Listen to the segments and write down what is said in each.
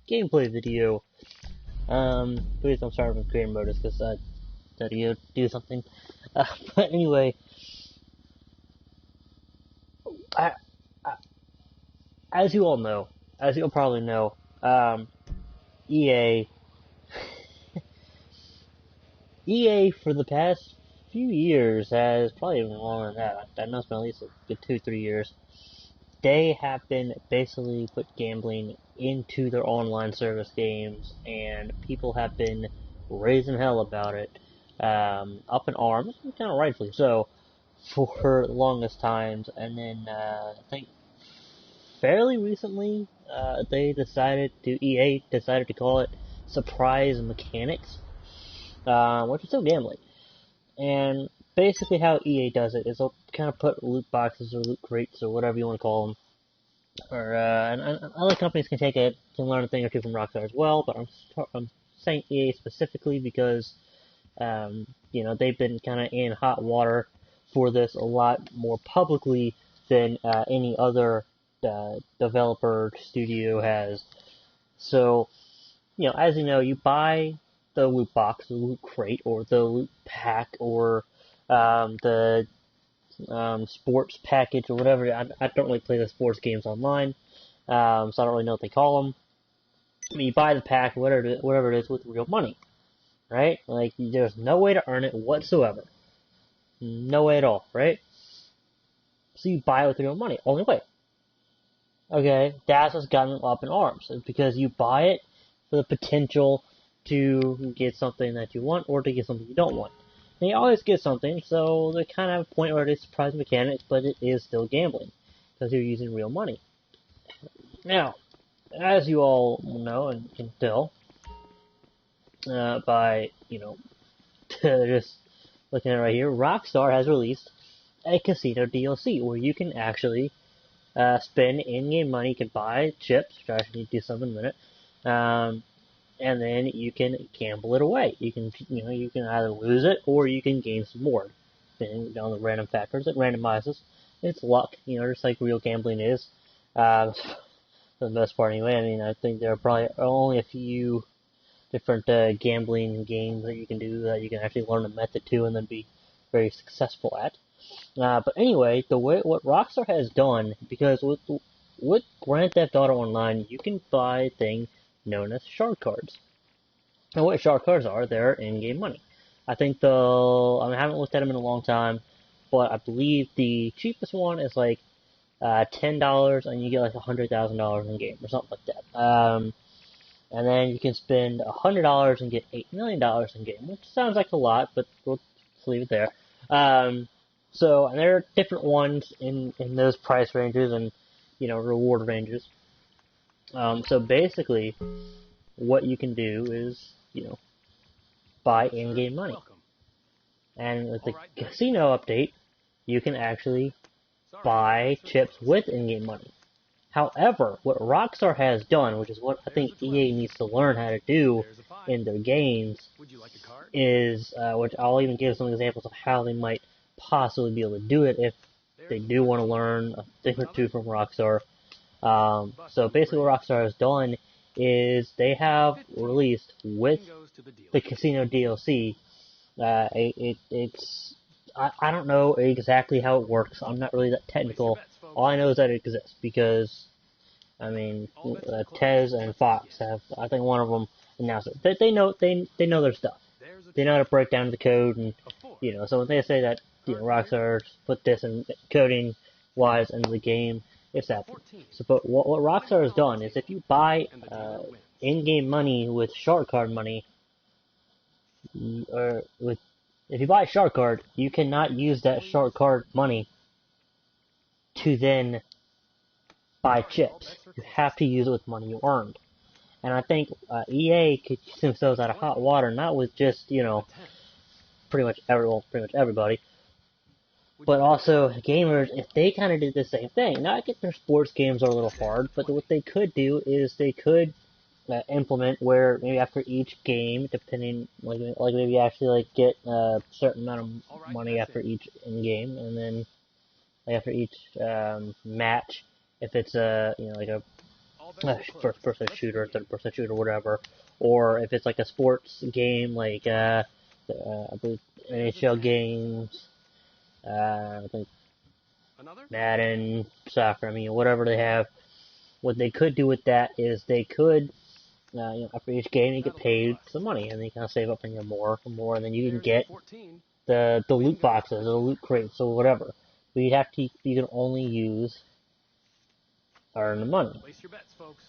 gameplay video. Please don't start with creative mode because that you do something. But anyway, I, I, as you all know, as you'll probably know, EA, EA for the past few years has probably even longer than that. I know it's been at least a good 2-3 years. They have been basically put gambling into their online service games, and people have been raising hell about it, up in arms, kind of rightfully so, for the longest times. And then I think fairly recently, EA decided to call it surprise mechanics, which is still gambling. And basically how EA does it is they'll kind of put loot boxes or loot crates or whatever you want to call them. Or and other companies can learn a thing or two from RockStar as well, but I'm saying EA specifically because they've been kind of in hot water for this a lot more publicly than any other developer studio has. So, as you know, you buy the loot box, the loot crate, or the loot pack, or the sports package, or whatever. I don't really play the sports games online, so I don't really know what they call them. I mean, you buy the pack, whatever it is, with real money, right? Like, there's no way to earn it whatsoever. No way at all, right? So you buy it with real money. Only way. Okay, that's what's gotten them up in arms. It's because you buy it for the potential to get something that you want or to get something you don't want. And you always get something, so they kind of have a point where it is surprise mechanics, but it is still gambling because you're using real money. Now, as you all know and can tell by just looking at it right here, RockStar has released a casino DLC where you can actually spend in-game money. You can buy chips, which I actually need to do something in a minute. And then you can gamble it away. You can either lose it or you can gain some more, depending on the random factors. It randomizes. It's luck, just like real gambling is, for the most part anyway. I mean, I think there are probably only a few different gambling games that you can do that you can actually learn a method to and then be very successful at. But anyway, what RockStar has done, because with Grand Theft Auto Online, you can buy a thing known as shark cards. And what shark cards are, they're in-game money. I think I haven't looked at them in a long time, but I believe the cheapest one is like $10, and you get like $100,000 in game or something like that. And then you can spend $100 and get $8 million in game, which sounds like a lot, but we'll leave it there. And there are different ones in those price ranges and reward ranges. So basically, what you can do is, buy in-game money. And with the casino update, you can actually buy chips with in-game money. However, what RockStar has done, which is what I think EA needs to learn how to do in their games, is, which I'll even give some examples of how they might possibly be able to do it if they do want to learn a thing or two from RockStar. So basically what RockStar has done is they have released with the casino DLC, I don't know exactly how it works. I'm not really that technical. All I know is that it exists because, I mean, Tez and Fox have, I think one of them announced it. They know their stuff. They know how to break down the code, and, so when they say that, RockStar put this in coding wise into the game, it's happening. So, but what RockStar has done is if you buy in-game money with shark card money, if you buy a shark card, you cannot use that shark card money to then buy chips. You have to use it with money you earned. And I think EA could keep themselves out of hot water, not with just pretty much everybody, but also gamers, if they kind of did the same thing. Now, I get their sports games are a little hard, but what they could do is they could implement where maybe after each game, depending, like maybe actually get a certain amount of money after each in-game, and then after each match, if it's a first-person shooter, third-person shooter, whatever. Or if it's like a sports game, like I believe NHL games, I think Madden, soccer. I mean, whatever they have. What they could do with that is they could, after each game, you get paid some money, and they kind of save up and get more, and then you can get the loot boxes, the loot crates, or whatever. But you can only earn the money. Place your bets, folks.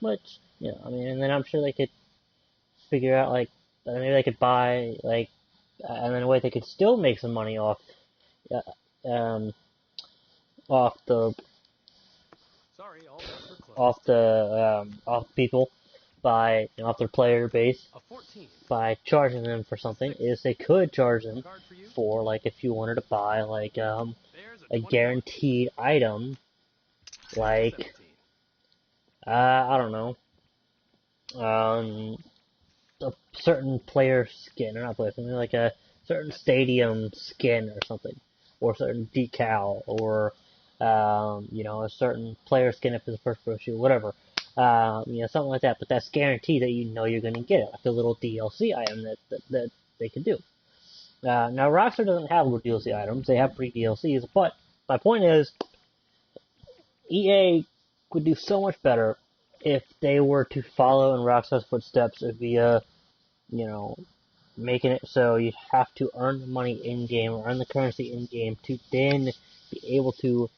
Which, I mean, and then I'm sure they could figure out, like, maybe they could buy, like, and then a way they could still make some money off the Sorry, all bets are closed. off people by off their player base A 14. by charging them for something. Is they could charge them Card for you. for, like, if you wanted to buy, like, There's a 21. guaranteed item, like 17. I don't know, a certain player skin, or not player, something like a certain stadium skin or something, or a certain decal, or a certain player skin if it's a first person shoot, whatever, something like that. But that's guaranteed that you're going to get it, like a little DLC item that they can do. Now Rockstar doesn't have little DLC items; they have free DLCs. But my point is, EA would do so much better if they were to follow in Rockstar's footsteps via, making it so you have to earn the money in-game or earn the currency in-game to then be able to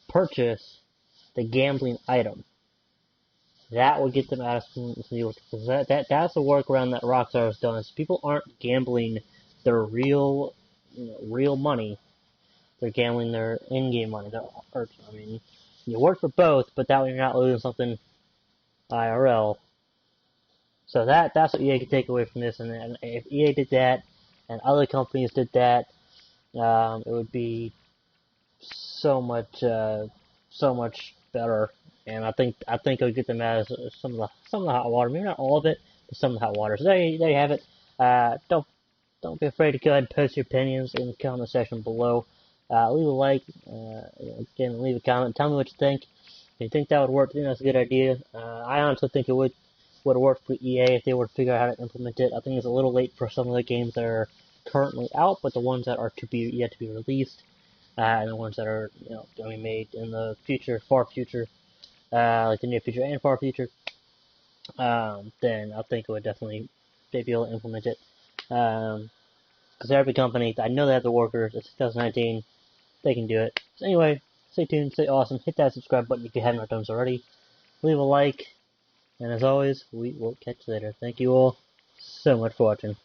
purchase the gambling item. That would get them out of some deals. That's the workaround that Rockstar has done. Is people aren't gambling their real money. They're gambling their in-game money. You work for both, but that way you're not losing something IRL. So that's what EA could take away from this. And if EA did that, and other companies did that, it would be so much better. And I think it would get them out of some of the hot water. Maybe not all of it, but some of the hot water. So there you have it. Don't be afraid to go ahead and post your opinions in the comment section below. Leave a like, again, leave a comment. Tell me what you think. If you think that would work, I think that's a good idea. I honestly think it would have worked for EA if they were to figure out how to implement it. I think it's a little late for some of the games that are currently out, but the ones that are yet to be released, and the ones that are going to be made in the future, far future, like the near future and far future, then I think it would definitely they'd be able to implement it. Because every company, I know they have the workers. It's 2019. They can do it. So anyway, stay tuned, stay awesome. Hit that subscribe button if you haven't done so already. Leave a like. And as always, we will catch you later. Thank you all so much for watching.